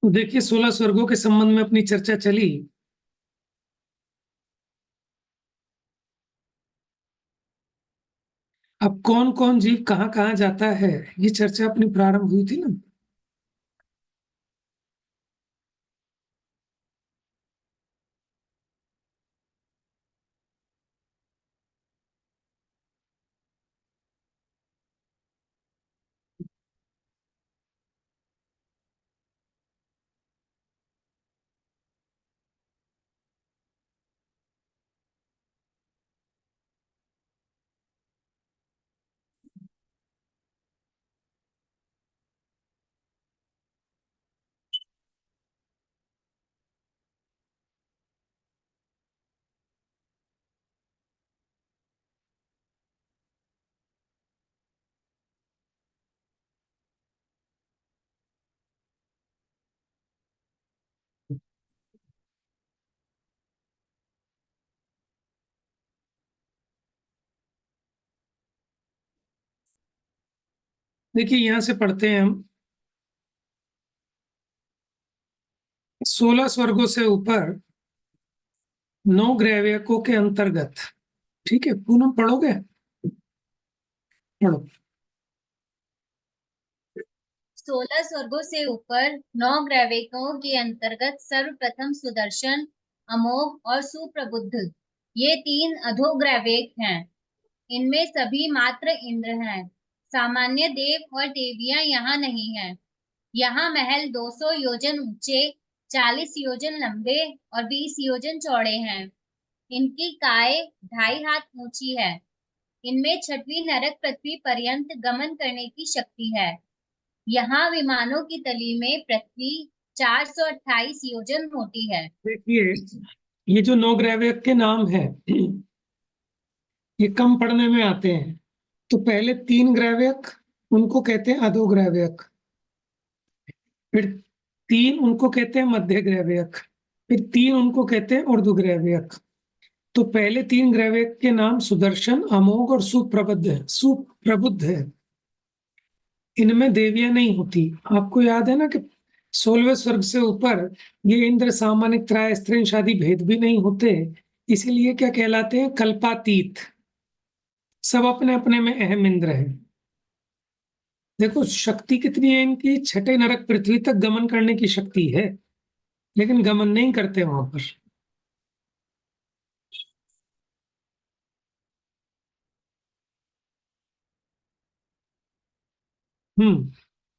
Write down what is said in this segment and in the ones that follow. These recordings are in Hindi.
तो देखिए 16 स्वर्गों के संबंध में अपनी चर्चा चली। अब कौन कौन जीव कहाँ कहाँ जाता है, ये चर्चा अपनी प्रारंभ हुई थी ना। देखिए यहां से पढ़ते हैं हम। 16 स्वर्गों से ऊपर 9 ग्रैवियकों के अंतर्गत। ठीक है, पूनम पढ़ोगे? पढ़ो। 16 स्वर्गों से ऊपर 9 ग्रैविकों के अंतर्गत सर्वप्रथम सुदर्शन, अमोघ और सुप्रबुद्ध, ये 3 अधोग्रैविक हैं। इनमें सभी मात्र इंद्र हैं। सामान्य देव और देवियां यहाँ नहीं हैं। यहाँ महल 200 योजन ऊंचे, 40 योजन लंबे और 20 योजन चौड़े हैं। इनकी काय 2.5 हाथ ऊंची है। इनमें छठवीं नरक पृथ्वी पर्यंत गमन करने की शक्ति है। यहाँ विमानों की तली में पृथ्वी 428 योजन मोटी है। देखिए ये जो 9 ग्रैवियक के नाम है, ये कम पढ़ने में आते हैं। तो पहले 3 ग्रैवियक, उनको कहते हैं अधोग्रैवियक। फिर 3 उनको कहते हैं मध्य ग्रैवियक। फिर 3 उनको कहते हैं ऊर्ध्वग्रैवियक। तो पहले 3 ग्रैवियक के नाम सुदर्शन, अमोघ और सुप्रबुद्ध है। इनमें देवियां नहीं होती। आपको याद है ना कि 16वें स्वर्ग से ऊपर ये इंद्र सामान्य त्राय स्त्रीन शादी भेद भी नहीं होते। इसीलिए क्या कहलाते हैं? कल्पातीत। सब अपने अपने में अहम इंद्र है। देखो शक्ति कितनी है इनकी, छठे नरक पृथ्वी तक गमन करने की शक्ति है, लेकिन गमन नहीं करते वहां पर।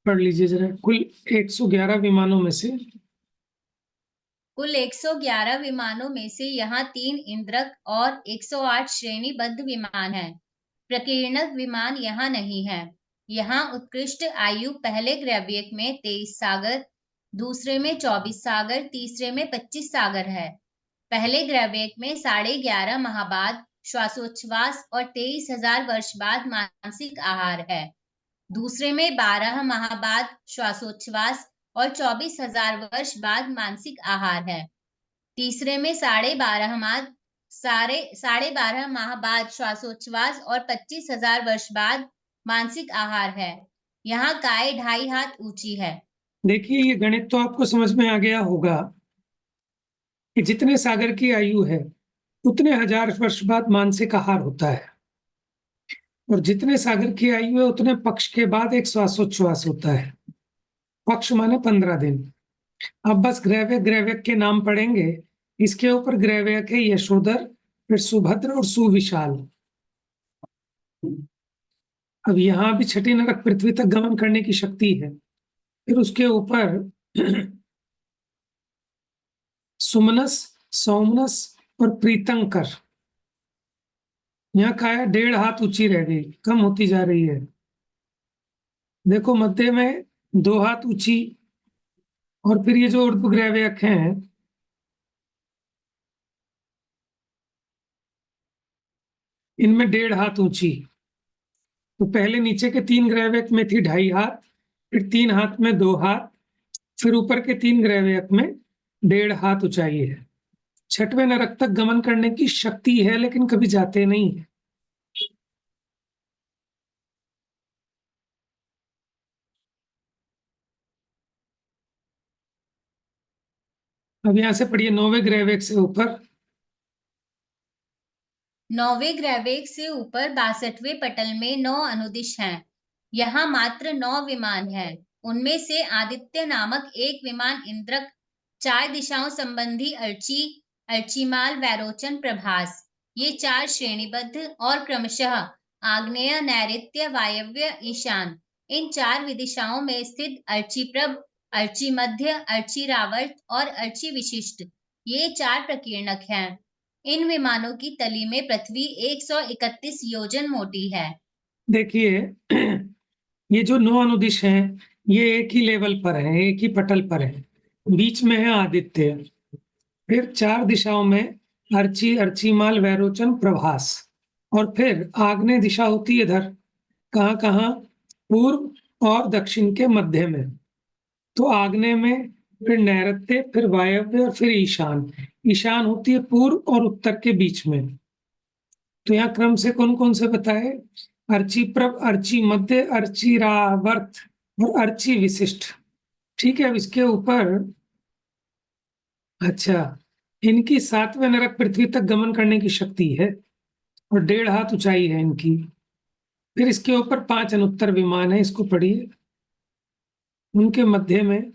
पढ़ लीजिए जरा। कुल 111 विमानों में से कुल 111 विमानों में से यहाँ 3 इंद्रक और 108 श्रेणीबद्ध विमान हैं। प्रकीर्णक विमान यहाँ नहीं है। यहाँ उत्कृष्ट आयु पहले ग्रैवियक में 23 सागर, दूसरे में 24 सागर, तीसरे में 25 सागर है। पहले ग्रैवियक में 11.5 माह बाद श्वासोच्छ्वास और 23,000 वर्ष बाद मानसिक आहार है। दूसरे में 12 माह बाद श्वासोच्छ्वास और 24,000 वर्ष बाद मानसिक आहार है। तीसरे में 12.5 माह बाद श्वासोच्छ्वास और 25,000 वर्ष बाद मानसिक आहार है। यहाँ काय 2.5 हाथ ऊंची है। देखिए ये गणित तो आपको समझ में आ गया होगा कि जितने सागर की आयु है उतने हजार वर्ष बाद मानसिक आहार होता है, और जितने सागर की आयु है उतने पक्ष के बाद एक श्वासोच्छ्वास होता है। पक्ष माने 15 दिन। अब बस ग्रैवियक ग्रैवियक के नाम पढ़ेंगे। इसके ऊपर ग्रैवियक है यशोधर, फिर सुभद्र और सुविशाल। अब यहाँ भी छठी नरक पृथ्वी तक गमन करने की शक्ति है। फिर उसके ऊपर सुमनस, सौमनस और प्रीतंकर। यहाँ काया 1.5 हाथ ऊंची रह गई, कम होती जा रही है। देखो मध्य में 2 हाथ ऊंची, और फिर ये जो ऊर्ध्वग्रैवियक हैं, इनमें 1.5 हाथ ऊंची। तो पहले नीचे के 3 ग्रैवियक में थी 2.5 हाथ, फिर 3 हाथ में 2 हाथ, फिर ऊपर के 3 ग्रैवियक में 1.5 हाथ ऊंचाई है। छठवें नरक तक गमन करने की शक्ति है, लेकिन कभी जाते नहीं है। अब यहाँ से पढ़िए 9वें ग्रहवेग से ऊपर। 9वें ग्रहवेग से ऊपर 62वें पटल में 9 अनुदिश हैं। यहाँ मात्र 9 विमान हैं। उनमें से आदित्य नामक एक विमान इंद्रक, 4 दिशाओं संबंधी अर्ची, अर्चिमाल, वैरोचन, प्रभास, ये 4 श्रेणीबद्ध और क्रमशः आग्नेय, नैऋत्य, वायव्य, ईशान, इन 4 विदिशाओं में स्थित अर्चिप्रभ, अर्ची मध्य, अर्ची रावर्त और अर्ची विशिष्ट, ये 4 प्रकीर्णक हैं। इन विमानों की तली में पृथ्वी 131 योजन मोटी है। देखिए ये जो 9 अनुदिश हैं, ये एक ही लेवल पर है, एक ही पटल पर है। बीच में है आदित्य, फिर 4 दिशाओं में अर्ची, अर्चिमाल, वैरोचन, प्रभास, और फिर आग्नेय दिशा होती है इधर, कहाँ कहाँ, पूर्व और दक्षिण के मध्य में। तो आग्नेय में, फिर नैऋत्य, फिर वायव्य और फिर ईशान। ईशान होती है पूर्व और उत्तर के बीच में। तो यहाँ क्रम से कौन कौन से बताए? अर्ची प्रभ, अर्ची मध्य, अर्ची रावर्त और अर्ची विशिष्ट। ठीक है, अब इसके ऊपर अच्छा, इनकी 7वें नरक पृथ्वी तक गमन करने की शक्ति है और 1.5 हाथ ऊंचाई है इनकी। फिर इसके ऊपर 5 अनुत्तर विमान है, इसको पढ़िए। उनके मध्य में,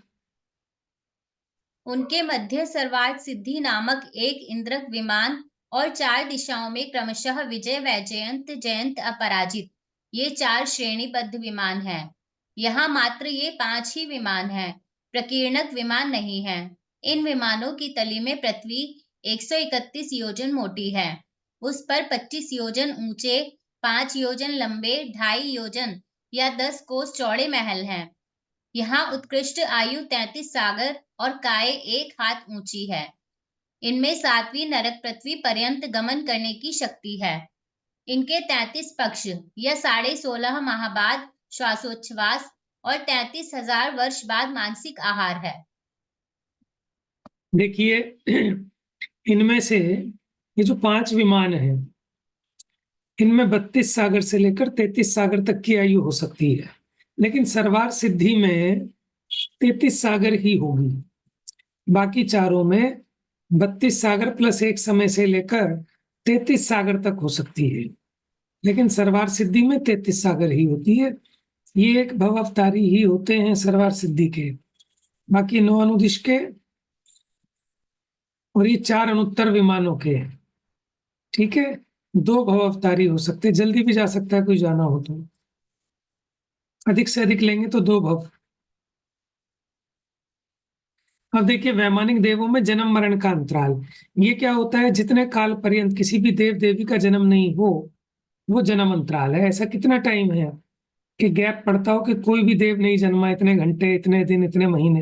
उनके मध्य सर्वार्थ सिद्धि नामक एक इंद्रक विमान और 4 दिशाओं में क्रमशः विजय, वैजयंत, जयंत, अपराजित, ये 4 श्रेणीबद्ध विमान हैं। यहाँ मात्र ये 5 ही विमान हैं, प्रकीर्णक विमान नहीं है। इन विमानों की तली में पृथ्वी 131 योजन मोटी है। उस पर 25 योजन ऊंचे, 5 योजन लंबे, 2.5 योजन या 10 कोस चौड़े महल हैं। यहाँ उत्कृष्ट आयु 33 सागर और काय 1 हाथ ऊंची है। इनमें 7वीं नरक पृथ्वी पर्यंत गमन करने की शक्ति है। इनके 33 पक्ष या 16.5 माह बाद श्वासोच्छ्वास और 33,000 वर्ष बाद मानसिक आहार है। देखिए इनमें से ये जो 5 विमान हैं, इनमें 32 सागर से लेकर 33 सागर तक की आयु हो सकती है, लेकिन सर्वार सिद्धि में 33 सागर ही होगी। बाकी चारों में 32 सागर प्लस 1 समय से लेकर 33 सागर तक हो सकती है, लेकिन सर्वार सिद्धि में 33 सागर ही होती है। ये एक भव अवतारी ही होते हैं सर्वार सिद्धि के। बाकी 9 अनुदिश के और ये 4 अनुत्तर विमानों के। ठीक है, 2 भव अवतारी हो सकते हैं, जल्दी भी जा सकता है कोई जाना हो तो। अधिक से अधिक लेंगे तो 2 भव। अब देखिए वैमानिक देवों में जन्म मरण का अंतराल, ये क्या होता है? जितने काल पर्यंत किसी भी देव देवी का जन्म नहीं हो, वो जन्म अंतराल है। ऐसा कितना टाइम है कि गैप पड़ता हो कि कोई भी देव नहीं जन्मा, इतने घंटे, इतने दिन, इतने महीने,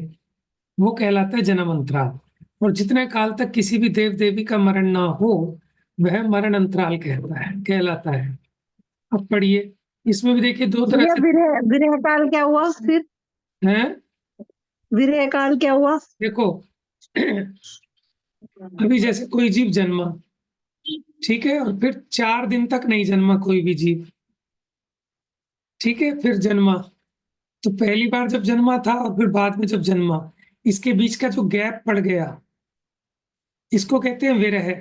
वो कहलाता है जन्म अंतराल। और जितने काल तक किसी भी देव देवी का मरण ना हो, वह मरण अंतराल कहलाता है। अब पढ़िए, इसमें भी देखिए 2 तरह भैया से विरह विरह काल क्या हुआ फिर? है। विरह काल क्या हुआ? देखो अभी जैसे कोई जीव जन्मा, ठीक है, और फिर 4 दिन तक नहीं जन्मा कोई भी जीव, ठीक है, फिर जन्मा। तो पहली बार जब जन्मा था और फिर बाद में जब जन्मा, इसके बीच का जो गैप पड़ गया, इसको कहते हैं विरह।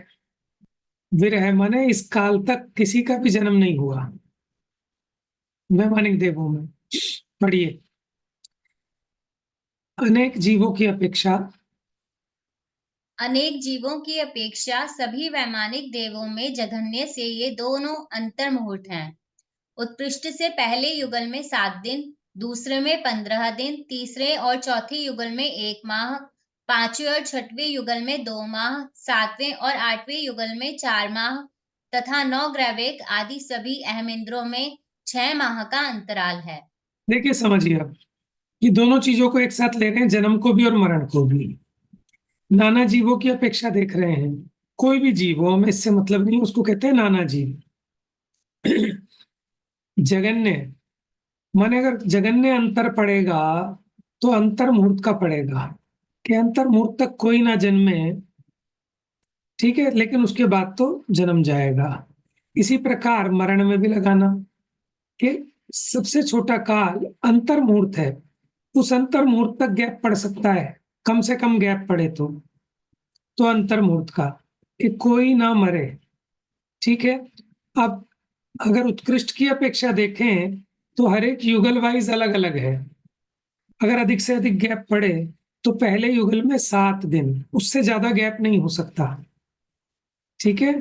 विरह माने इस काल तक किसी का भी जन्म नहीं हुआ वैमानिक देवों में। पढ़िए, अनेक जीवों की अपेक्षा, अनेक जीवों की अपेक्षा सभी वैमानिक देवों में जघन्य से ये दोनों अंतर मुहूर्त हैं। उत्कृष्ट से पहले युगल में 7 दिन, दूसरे में 15 दिन, तीसरे और चौथे युगल में 1 माह, 5वें और 6वें युगल में 2 माह, 7वें और 8वें युगल में 4 माह तथा 9 ग्रैवेक आदि सभी अहमिंद्रों में 6 माह का अंतराल है। देखिए समझिए अब, ये दोनों चीजों को एक साथ ले रहे हैं, जन्म को भी और मरण को भी। नाना जीवों की अपेक्षा देख रहे हैं, कोई भी जीव हो, हमें इससे मतलब नहीं, उसको कहते हैं नाना जीव। जगन्य माने अगर जगन्य अंतर पड़ेगा तो अंतर मुहूर्त का पड़ेगा, कि अंतर मुहूर्त तक कोई ना जन्मे, ठीक है, लेकिन उसके बाद तो जन्म जाएगा। इसी प्रकार मरण में भी लगाना कि सबसे छोटा काल अंतर मुहूर्त है, उस अंतर मुहूर्त तक गैप पड़ सकता है, कम से कम गैप पड़े तो। तो अंतर्मुहूर्त का, कि कोई ना मरे। ठीक है। अब अगर उत्कृष्ट की अपेक्षा देखें तो हर एक युगल वाइज अलग अलग है। अगर अधिक से अधिक गैप पड़े तो पहले युगल में 7 दिन, उससे ज्यादा गैप नहीं हो सकता। ठीक है।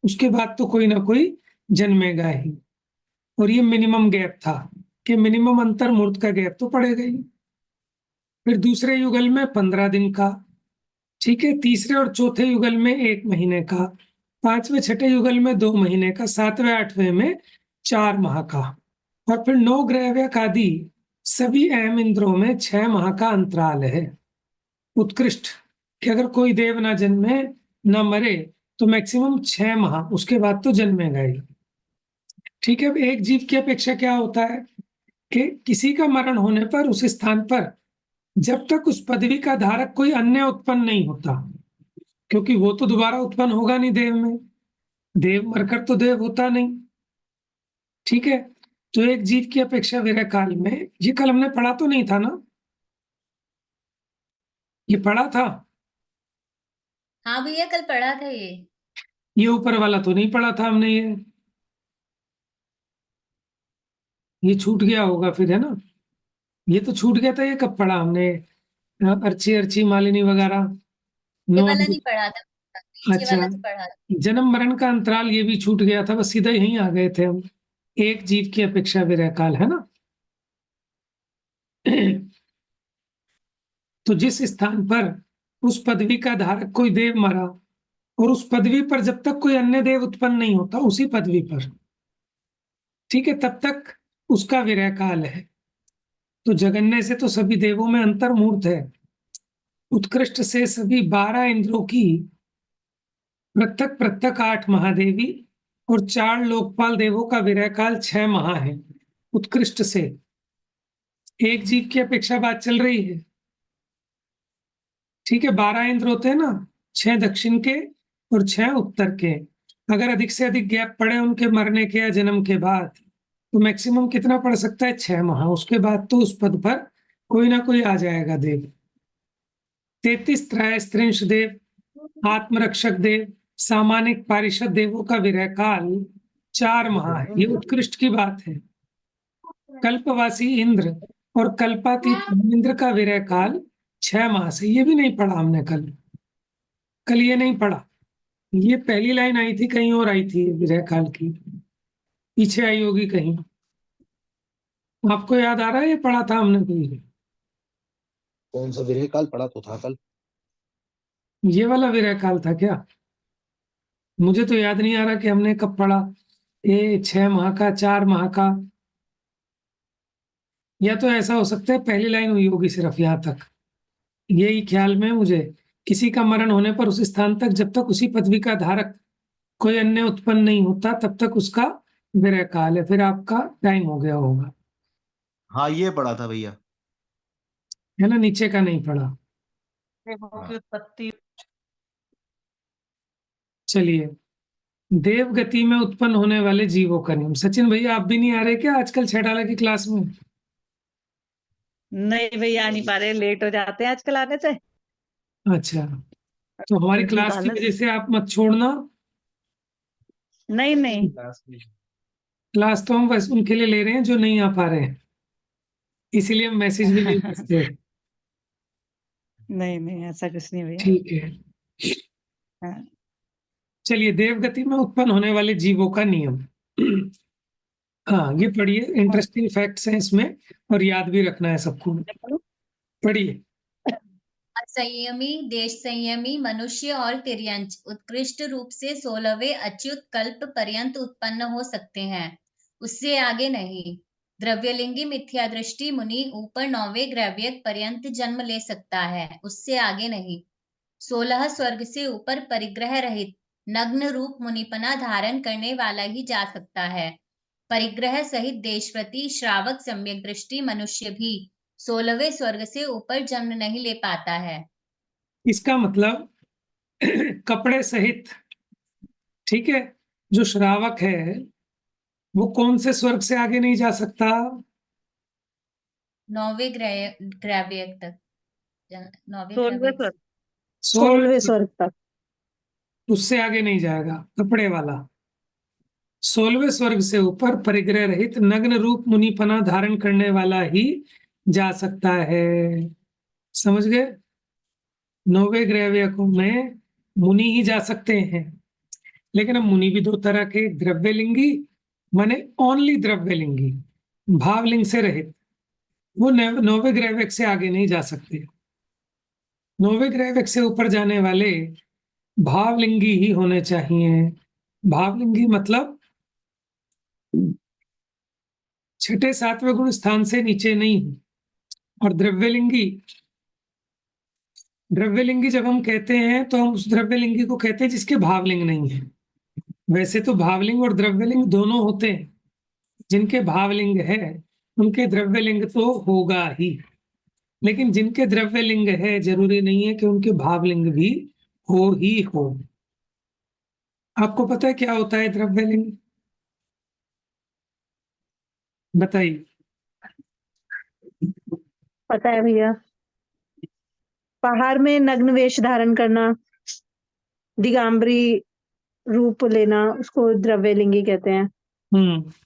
उसके बाद तो कोई ना कोई जन्मेगा ही। और ये मिनिमम गैप था कि मिनिमम अंतर्मुहूर्त का गैप तो पड़ेगा ही। फिर दूसरे युगल में 15 दिन का। ठीक है। तीसरे और चौथे युगल में 1 महीने का। पांचवें छठे युगल में 2 महीने का। सातवें आठवें में 4 माह का। और फिर 9 ग्रहव्यक आदि सभी अहम इंद्रों में 6 माह का अंतराल है। उत्कृष्ट कि अगर कोई देव ना जन्मे ना मरे तो मैक्सिमम 6 माह, उसके बाद तो जन्मेगा ही। ठीक है। अब एक जीव की अपेक्षा क्या होता है कि किसी का मरण होने पर उस स्थान पर जब तक उस पदवी का धारक कोई अन्य उत्पन्न नहीं होता, क्योंकि वो तो दोबारा उत्पन्न होगा नहीं देव में, देव मरकर तो देव होता नहीं। ठीक है। तो एक जीव की अपेक्षा विरह काल में, ये कल हमने पढ़ा तो नहीं था ना? ये पढ़ा था? हाँ भैया, कल पढ़ा था ये। ये ऊपर वाला तो नहीं पढ़ा था हमने। ये छूट गया होगा फिर, है ना? ये तो छूट गया था। ये कब पढ़ा हमने? अर्ची अर्ची मालिनी वगैरह। ये नो। वाला नहीं पढ़ा था, पीछे अच्छा। वाला तो पढ़ा था। जन्म मरण का अंतराल ये भी छूट गया था, बस सीधा यहीं आ गए थे हम। एक जीव की अपेक्षा विरह काल, है ना? तो जिस स्थान पर उस पदवी का धारक कोई देव मरा और उस पदवी पर जब तक कोई अन्य देव उत्पन्न नहीं होता उसी पदवी पर, ठीक है, तब तक उसका विरह काल है। तो जगन्य से तो सभी देवों में अंतर्मुहूर्त है। उत्कृष्ट से सभी 12 इंद्रों की पृथक पृथक 8 महादेवी और 4 लोकपाल देवों का विरह काल 6 माह है। उत्कृष्ट से एक जीव की अपेक्षा बात चल रही है। ठीक है। 12 इंद्र होते हैं ना, 6 दक्षिण के और 6 उत्तर के। अगर अधिक से अधिक गैप पड़े उनके मरने के या जन्म के बाद तो मैक्सिमम कितना पड़ सकता है? 6 माह। उसके बाद तो उस पद पर कोई ना कोई आ जाएगा देव। 33 त्रयस्त्रिंश देव, आत्मरक्षक देव, सामानिक पारिषद देवों का विरह काल 4 माह है। ये उत्कृष्ट की बात है। कल्पवासी इंद्र और कल्पातीत इंद्र का विरह काल 6 माह से। ये भी नहीं पढ़ा हमने कल। कल ये नहीं पढ़ा। ये पहली लाइन आई थी, कहीं और आई थी विरह काल की, पीछे आई होगी कहीं। आपको याद आ रहा है ये पढ़ा था हमने कोई? कौन सा विरह काल पढ़ा तो था कल? ये वाला विरह काल था क्या? मुझे तो याद नहीं आ रहा कि हमने कब पढ़ा। ये 6 माह का, 4 माह का, या तो ऐसा हो सकता है पहली लाइन हुई होगी सिर्फ यहाँ तक। यही ख्याल में मुझे, किसी का मरण होने पर उस स्थान तक जब तक उसी पदवी का धारक कोई अन्य उत्पन्न नहीं होता तब तक उसका विरह काल है। फिर आपका टाइम हो गया होगा, हाँ, ये पढ़ा था भैया। है ना? नीचे का नहीं पढ़ा। हाँ। उत्पत्ति। चलिए, देव गति में उत्पन्न होने वाले जीवों का नियम। सचिन भैया, आप भी नहीं आ रहे क्या आजकल छैठाला की क्लास में? नहीं भैया, आ नहीं पा रहे, लेट हो जाते हैं आजकल आने से। अच्छा, तो हमारी उनकी क्लास की आलस। वजह से आप मत छोड़ना। नहीं नहीं। क्लास तो हम बस उनके लिए ले रहे हैं जो नहीं आ पा रहे हैं, इसीलिए हम मैसेज भी नहीं भेजते। नहीं नहीं, ऐसा कुछ नहीं भैया। ठीक है। हाँ। चलिए, देव गति में उत्पन्न होने वाले जीवों का नियम। हाँ, ये पढ़िए, इंटरेस्टिंग फैक्ट्स हैं इसमें और याद भी रखना है सबको। पढ़िए। संयमी, देश संयमी मनुष्य और तिर्यंच उत्कृष्ट रूप से 16वें अच्युत कल्प पर्यंत उत्पन्न हो सकते हैं, उससे आगे नहीं। द्रव्यलिंगी मिथ्या दृष्टि मुनि ऊपर 9वें ग्रैव्यक पर्यंत जन्म ले सकता है, उससे आगे नहीं। 16 स्वर्ग से ऊपर परिग्रह रहित नग्न रूप मुनिपना धारण करने वाला ही जा सकता है। परिग्रह सहित देशव्रती श्रावक सम्यक दृष्टि मनुष्य भी 16वें स्वर्ग से ऊपर जन्म नहीं ले पाता है। इसका मतलब कपड़े सहित, ठीक है, जो श्रावक है वो कौन से स्वर्ग से आगे नहीं जा सकता? 9वें ग्रैव्यक तक, 9वें 16वें ग्रैव्यक। स्वर्ग। 16वें स्वर्ग तक। उससे आगे नहीं जाएगा, कपड़े वाला। 16वें स्वर्ग से ऊपर परिग्रह रहित नग्न रूप मुनिपना धारण करने वाला ही जा सकता है। समझ गए? 9वें ग्रहव्यकों में मुनि ही जा सकते हैं। लेकिन अब मुनि भी दो तरह के, द्रव्यलिंगी माने ओनली द्रव्यलिंगी, भावलिंग से रहित, वो 9वें ग्रहव्यक से आगे नहीं जा सकते। 9वें ग्रहव्यक से ऊपर जाने वाले भावलिंगी ही होने चाहिए। भावलिंगी मतलब 6ठे 7वें गुण स्थान से नीचे नहीं। और द्रव्यलिंगी जब हम कहते हैं तो हम उस द्रव्यलिंगी को कहते हैं जिसके भावलिंग नहीं है। वैसे तो भावलिंग और द्रव्यलिंग दोनों होते हैं। जिनके भावलिंग है उनके द्रव्यलिंग तो होगा ही, लेकिन जिनके द्रव्यलिंग है जरूरी नहीं है कि उनके भावलिंग भी हो ही हो। आपको पता है क्या होता है द्रव्यलिंग? बताइए। पता है भैया, पहाड़ में नग्न वेश धारण करना, दिगंबरी रूप लेना, उसको द्रव्यलिंगी कहते हैं।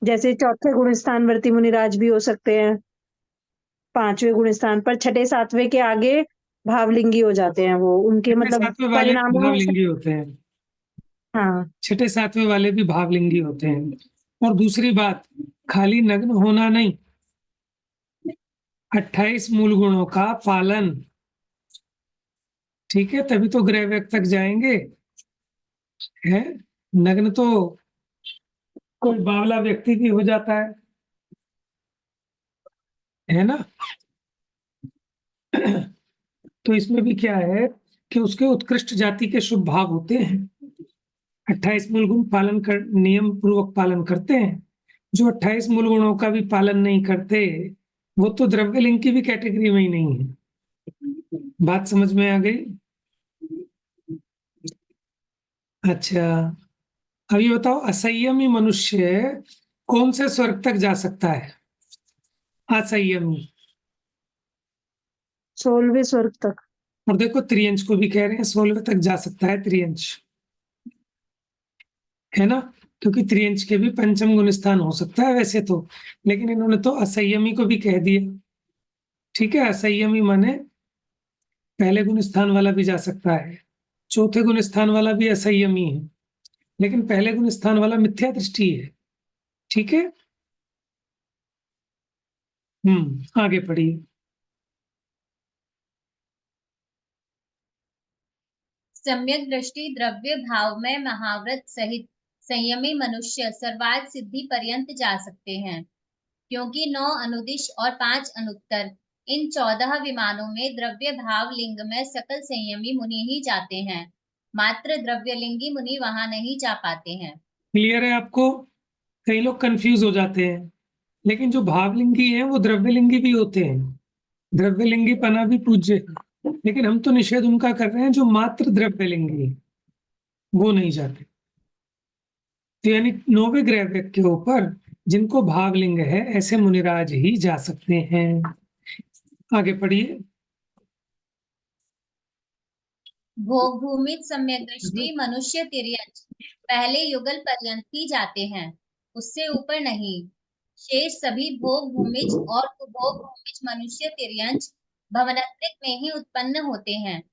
जैसे 4थे गुण स्थान वर्ती मुनिराज भी हो सकते हैं, 5वें गुण स्थान पर, 6ठे 7वें के आगे भावलिंगी हो जाते हैं वो, उनके 6ठे मतलब 7वें वाले भी परिणामों में से। भावलिंगी होते हैं। हाँ, 6ठे 7वें वाले भी भावलिंगी होते हैं। और दूसरी बात, खाली नग्न होना नहीं, 28 मूल गुणों का पालन। ठीक है, तभी तो ग्रहव्यक तक जाएंगे। है नग्न तो कोई बावला व्यक्ति भी हो जाता है ना? तो इसमें भी क्या है कि उसके उत्कृष्ट जाति के शुभ भाव होते हैं। 28 मूल गुण पालन कर, नियम पूर्वक पालन करते हैं। जो 28 मूल गुणों का भी पालन नहीं करते वो तो द्रव्यलिंग की भी कैटेगरी में ही नहीं है। बात समझ में आ गई? अच्छा, अब ये बताओ, असंयमी मनुष्य कौन से स्वर्ग तक जा सकता है? असंयमी। 16वें स्वर्ग तक। और देखो त्रियंश को भी कह रहे हैं 16वें तक जा सकता है त्रियंश, है ना? क्योंकि त्रियंश के भी पंचम गुण स्थान हो सकता है वैसे तो, लेकिन इन्होंने तो असंयमी को भी कह दिया। ठीक है, असंयमी माने पहले गुण स्थान वाला भी जा सकता है, चौथे गुण स्थान वाला भी असंयमी है, लेकिन पहले गुण स्थान वाला मिथ्या दृष्टि है। ठीक है, आगे पढ़िए। सम्यक दृष्टि द्रव्य भाव में महाव्रत सहित संयमी मनुष्य सर्वार्थ सिद्धि पर्यंत जा सकते हैं, क्योंकि 9 अनुदिश और 5 अनुत्तर इन 14 विमानों में द्रव्य भाव लिंग में सकल संयमी मुनि ही जाते हैं। मात्र द्रव्यलिंगी मुनि वहां नहीं जा पाते हैं। क्लियर है आपको? कई लोग कंफ्यूज हो जाते हैं, लेकिन जो भावलिंगी है वो द्रव्यलिंगी भी होते हैं। द्रव्यलिंगी पना भी पूज्य है, लेकिन हम तो निषेध उनका कर रहे हैं जो मात्र द्रव्यलिंगी है, वो नहीं जाते। तो यानी 9वें ग्रहव्यक के ऊपर जिनको भावलिंग है ऐसे मुनिराज ही जा सकते हैं। आगे पढ़िए। भोग भूमि सम्यक दृष्टि मनुष्य तिर्यंच पहले युगल पर्यंत ही जाते हैं, उससे ऊपर नहीं। शेष सभी भोग भूमिज और कुभोग भूमिज मनुष्य तिर्यंच भवनत्रिक में ही उत्पन्न होते हैं।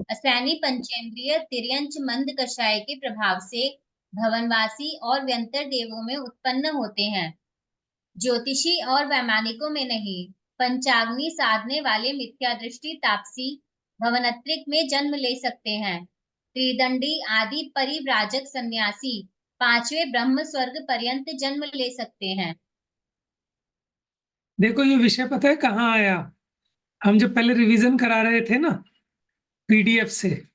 असैनी पंचेंद्रिय तिर्यंच मंद कषाय के प्रभाव से भवनवासी और व्यंतर देवों में उत्पन्न होते हैं, ज्योतिषी और वैमानिकों में नहीं। पंचाग्नि साधने वाले मिथ्या दृष्टि तापसी भवनत्रिक में जन्म ले सकते हैं। त्रिदंडी आदि परिव्राजक सन्यासी 5वें ब्रह्म स्वर्ग पर्यंत जन्म ले सकते हैं। देखो ये विषय पता है कहाँ आया? हम जब पहले रिवीजन करा रहे थे ना पीडीएफ से,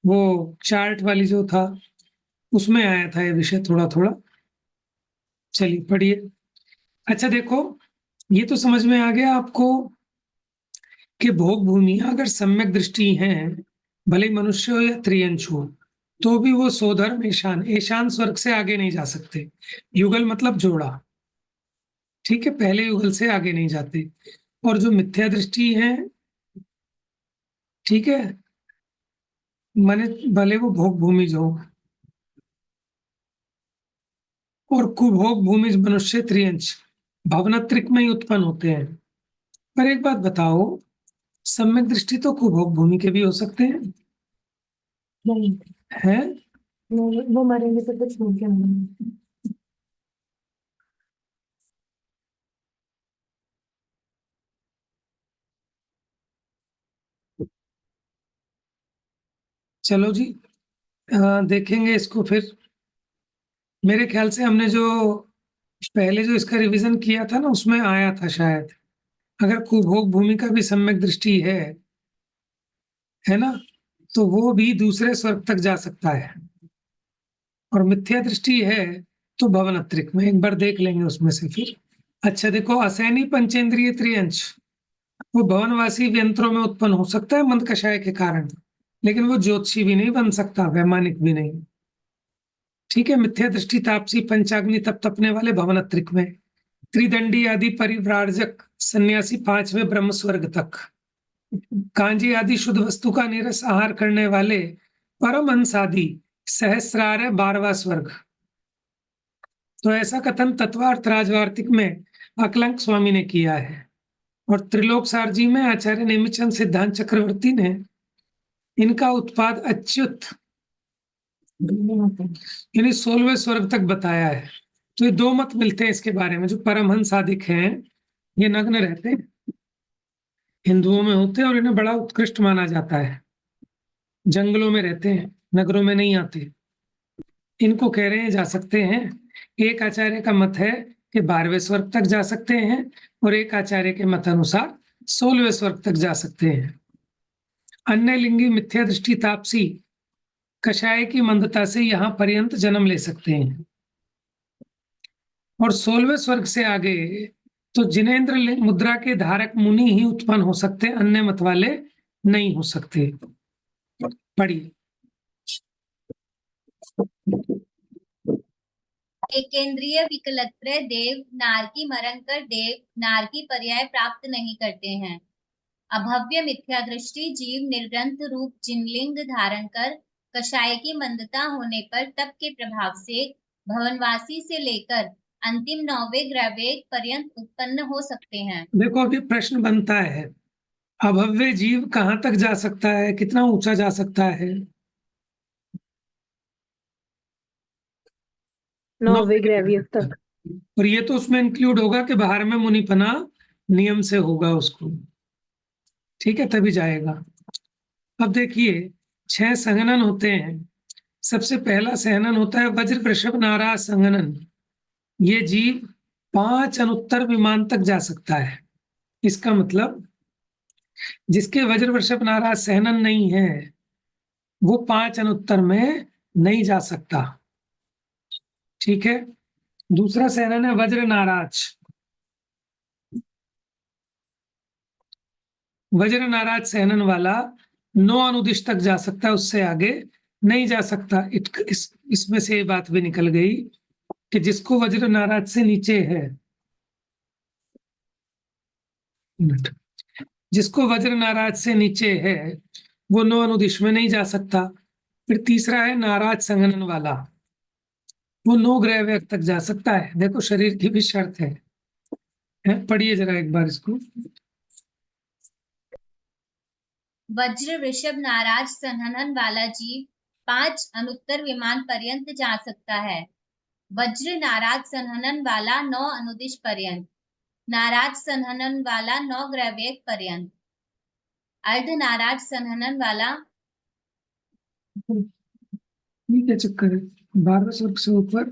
वो चार्ट वाली जो था उसमें आया था ये विषय थोड़ा थोड़ा। चलिए पढ़िए। अच्छा देखो, ये तो समझ में आ गया आपको कि भोग भूमि अगर सम्यक दृष्टि है, भले मनुष्य हो या त्रियंश हो, तो भी वो सोधर्म ईशान ईशान स्वर्ग से आगे नहीं जा सकते। युगल मतलब जोड़ा। ठीक है, पहले युगल से आगे नहीं जाते। और जो मिथ्या दृष्टि है, ठीक है, माने भले वो भोग भूमिज हो, और कुभोग भूमिज मनुष्य त्रियंश भवनत्रिक में ही उत्पन्न होते हैं। पर एक बात बताओ, सम्यक दृष्टि तो कुभोग भूमि के भी हो सकते हैं, नहीं, हैं? वो मरेंगे तो कुछ नहीं क्या होगा। चलो जी, देखेंगे इसको फिर। मेरे ख्याल से हमने जो पहले जो इसका रिवीजन किया था ना, उसमें आया था शायद, अगर कुभोग भूमि का भी सम्यक दृष्टि है ना, तो वो भी दूसरे स्वर्ग तक जा सकता है, और मिथ्या दृष्टि है तो भवनत्रिक में। एक बार देख लेंगे उसमें से फिर। अच्छा देखो, असैनी पंचेंद्रिय त्रियंश वो भवनवासी यंत्रों में उत्पन्न हो सकता है मंद कषाय के कारण, लेकिन वो ज्योतिषी भी नहीं बन सकता, वैमानिक भी नहीं। ठीक है, मिथ्या दृष्टि तापसी पंचाग्नि तप तपने वाले भवनत्रिक में, त्रिदंडी आदि परिव्राजक सन्यासी 5वें ब्रह्म स्वर्ग तक, कांजी आदि शुद्ध वस्तु का निरस आहार करने वाले परमहंस आदि सहस्रार 12वां स्वर्ग। तो ऐसा कथन तत्वार्थ राजवार्तिक में अकलंक स्वामी ने किया है, और त्रिलोक सारजी में आचार्य नेमिचंद सिद्धांत चक्रवर्ती ने इनका उत्पाद अच्युत यानी 16वें स्वर्ग तक बताया है। तो ये दो मत मिलते हैं इसके बारे में। जो परमहंस आदिक हैं, ये नग्न रहते हैं, हिंदुओं में होते हैं, और इन्हें बड़ा उत्कृष्ट माना जाता है। जंगलों में रहते हैं, नगरों में नहीं आते। इनको कह रहे हैं जा सकते हैं। एक आचार्य का मत है कि 12वें स्वर्ग तक जा सकते हैं, और एक आचार्य के मत अनुसार 16वें स्वर्ग तक जा सकते हैं। अन्य लिंगी मिथ्या दृष्टि तापसी कषाय की मंदता से यहाँ पर्यंत जन्म ले सकते हैं, और 16वें स्वर्ग से आगे तो जिनेन्द्र मुद्रा के धारक मुनि ही उत्पन्न हो सकते, अन्य मत वाले नहीं हो सकते। पढ़िए। एकेंद्रीय विकलत्र देव नारकी मरंकर देव नारकी पर्याय प्राप्त नहीं करते हैं। अभव्य मिथ्या दृष्टि जीव निर्ग्रंथ रूप जिनलिंग धारण कर कषाय की मंदता होने पर तप के प्रभाव से भवनवासी से लेकर अंतिम 9वें ग्रहवेग पर्यंत उत्पन्न हो सकते हैं। देखो, अभी प्रश्न बनता है, अभव्य जीव कहाँ तक जा सकता है, कितना ऊंचा जा सकता है? 9वें ग्रहवेग तक। और ये तो उसमें इंक्लूड होगा कि बाहर में मुनिपना नियम से होगा उसको। ठीक है, तभी जाएगा। अब देखिए, 6 संघनन होते हैं। सबसे पहला संघनन होता है वज्र वृषभ नाराज संघनन। ये जीव 5 अनुत्तर विमान तक जा सकता है। इसका मतलब जिसके वज्र वृषभ नाराज सहनन नहीं है, वो 5 अनुत्तर में नहीं जा सकता। ठीक है, दूसरा सहनन है वज्र नाराज। वज्र नाराज सहनन वाला 9 अनुदिश तक जा सकता है, उससे आगे नहीं जा सकता। इसमें से ये बात भी निकल गई कि जिसको वज्र नाराज से नीचे है, जिसको वज्र नाराज से नीचे है, वो 9 अनुदिश में नहीं जा सकता। फिर तीसरा है नाराज संघनन वाला, वो 9 ग्रह वेग तक जा सकता है। देखो, शरीर की भी शर्त है। पढ़िए जरा एक बार इसको। वज्र वृषभ नाराज संहनन वाला जीव 5 अनुत्तर विमान पर्यंत जा सकता है। वज्र नाराज संहनन वाला 9 अनुदिश पर्यंत, नाराज संहनन वाला 9 ग्रहवेग पर्यंत, अर्ध नाराज संहनन वाला ठीक है, चक्कर है 12वें स्वर्ग से ऊपर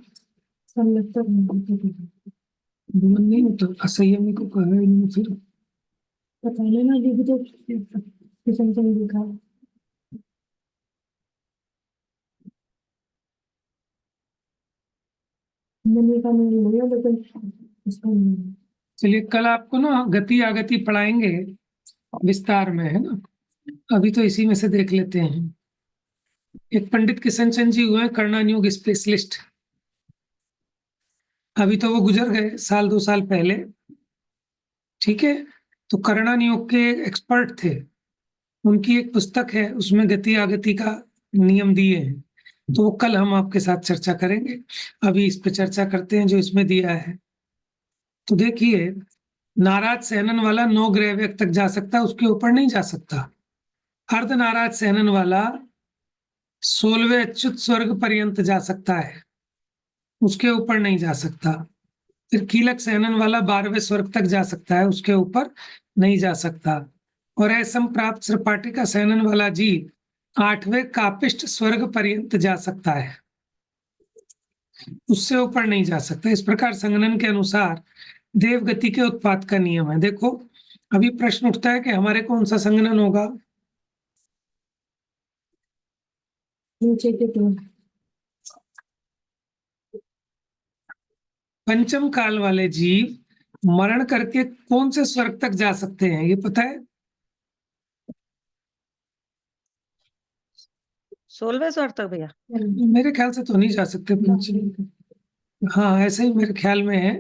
भ्रमण नहीं होता। असंयमी को कहा है इन्होंने, फिर पता लेना ये भी तो किशन से लिखा है। चलिए, कल आपको ना गति आगति पढ़ाएंगे विस्तार में, है ना। अभी तो इसी में से देख लेते हैं। एक पंडित किशन चंद जी हुए हैं कर्णानुयोग स्पेशलिस्ट। अभी तो वो गुजर गए 1-2 साल पहले। ठीक है, तो कर्णानुयोग के एक्सपर्ट थे। उनकी एक पुस्तक है, उसमें गति आगति का नियम दिए हैं, तो वो कल हम आपके साथ चर्चा करेंगे। अभी इस पे चर्चा करते हैं जो इसमें दिया है। तो देखिए, नाराज सहनन वाला 9 ग्रहवेग तक जा सकता है, उसके ऊपर नहीं जा सकता। अर्ध नाराज सहनन वाला 16वें अच्युत स्वर्ग पर्यंत जा सकता है, उसके ऊपर नहीं जा सकता। फिर कीलक सहनन वाला 12वें स्वर्ग तक जा सकता है, उसके ऊपर नहीं जा सकता। और ऐसम प्राप्त सपाटी का सहनन वाला जीव 8वें कापिष्ट स्वर्ग पर्यंत जा सकता है, उससे ऊपर नहीं जा सकता। इस प्रकार संगणन के अनुसार देवगति के उत्पाद का नियम है। देखो, अभी प्रश्न उठता है कि हमारे कौन सा संगणन होगा। नीचे के तीन पंचम काल वाले जीव मरण करके कौन से स्वर्ग तक जा सकते हैं, ये पता है? 16वें स्वर्ग तक भैया? मेरे ख्याल से तो नहीं जा सकते पंचम। हाँ, ऐसे ही मेरे ख्याल में है,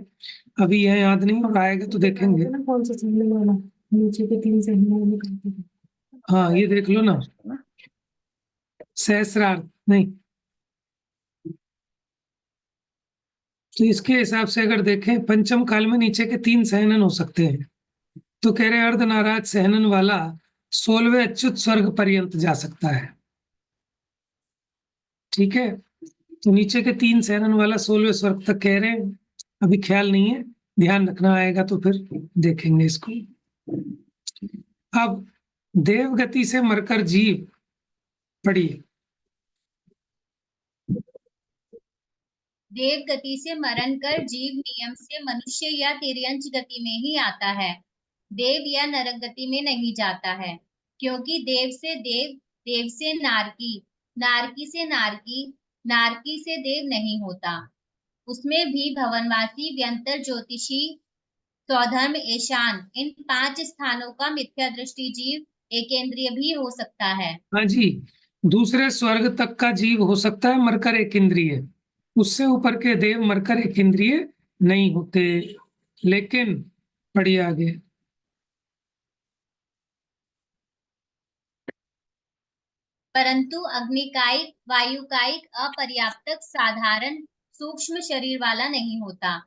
अभी यह याद नहीं और आएगा तो देखेंगे। कौन सा संगणन वाला? नीचे के तीन संगणन। हाँ, ये देख लो ना, सहस्रार्थ नहीं। तो इसके हिसाब से अगर देखें, पंचम काल में नीचे के 3 सहनन हो सकते हैं। तो कह रहे हैं अर्धनाराज सहनन वाला 16वें अच्युत स्वर्ग पर्यंत जा सकता है। ठीक है, तो नीचे के 3 सहनन वाला 16वें स्वर्ग तक कह रहे हैं। अभी ख्याल नहीं है, ध्यान रखना, आएगा तो फिर देखेंगे इसको। अब देवगति से मरकर जीव, पढ़िए। देव गति से मरण कर जीव नियम से मनुष्य या तिर्यंच गति में ही आता है, देव या नरक गति में नहीं जाता है, क्योंकि देव से देव, देव से नारकी, नारकी से नारकी, नारकी से देव नहीं होता। उसमें भी भवनवासी, व्यंतर, ज्योतिषी, स्वधर्म, ईशान, इन 5 स्थानों का मिथ्या दृष्टि जीव एकेंद्रिय भी हो सकता है। हाँ जी, दूसरे स्वर्ग तक का जीव हो सकता है मरकर एक इंद्रिय, उससे ऊपर के देव मरकर एक इंद्रिय नहीं होते। लेकिन पढ़िए आगे। परंतु अग्निकायिक, वायुकायिक, अपर्याप्तक, साधारण सूक्ष्म शरीर वाला नहीं होता।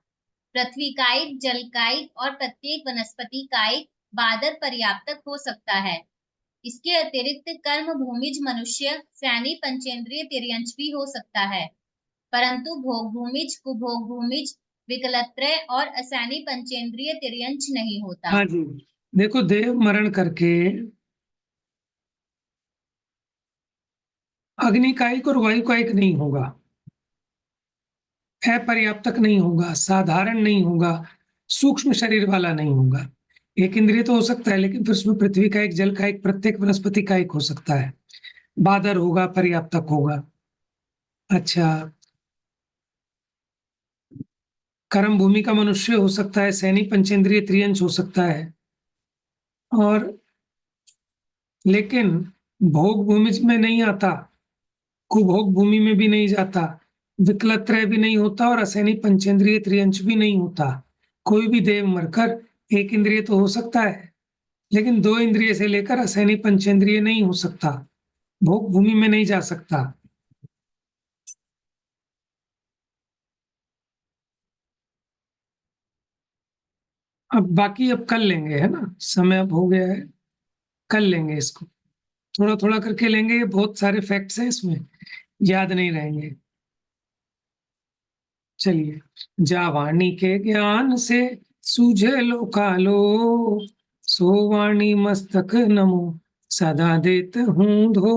पृथ्वी कायिक, जल कायिक और प्रत्येक वनस्पति कायिक बादर पर्याप्तक हो सकता है। इसके अतिरिक्त कर्म भूमिज मनुष्य, सैनी, पंचेंद्रिय, तिर्यंच भी हो सकता है, परंतु भोग भूमिज, कुभोग भूमिज, विकलत्रय और असैनी पंचेंद्रिय तिर्यंच नहीं होता। हाँ जी, देखो, देव मरण करके अग्निकायिक और वायुकायिक नहीं होगा, अपर्याप्तक नहीं होगा, साधारण नहीं होगा, सूक्ष्म शरीर वाला नहीं होगा। एक इंद्रिय तो हो सकता है, लेकिन फिर उसमें पृथ्वी का एक, जल का एक, प्रत्येक वनस्पति का एक हो सकता है। बादर होगा, पर्याप्तक होगा। अच्छा, कर्म भूमि का मनुष्य हो सकता है, सैनी, पंचेंद्रिय, त्रियंच हो सकता है। और लेकिन भोग भूमि में नहीं आता, कुभोग भूमि में भी नहीं जाता, विकलत्रय भी नहीं होता और असैनी, पंचेंद्रिय, त्रियंच भी नहीं होता। कोई भी देव मरकर एक इंद्रिय तो हो सकता है, लेकिन 2 इंद्रिय से लेकर असैनी, पंचेंद्रिय नहीं हो सकता, भोग भूमि में नहीं जा सकता। अब बाकी अब कर लेंगे, है ना, समय अब हो गया है, कर लेंगे इसको, थोड़ा थोड़ा करके लेंगे। ये बहुत सारे फैक्ट्स हैं, इसमें याद नहीं रहेंगे। चलिए, जावाणी के ज्ञान से सूझे लो कालो, सो वाणी मस्तक नमो सदा देत हूँ धो।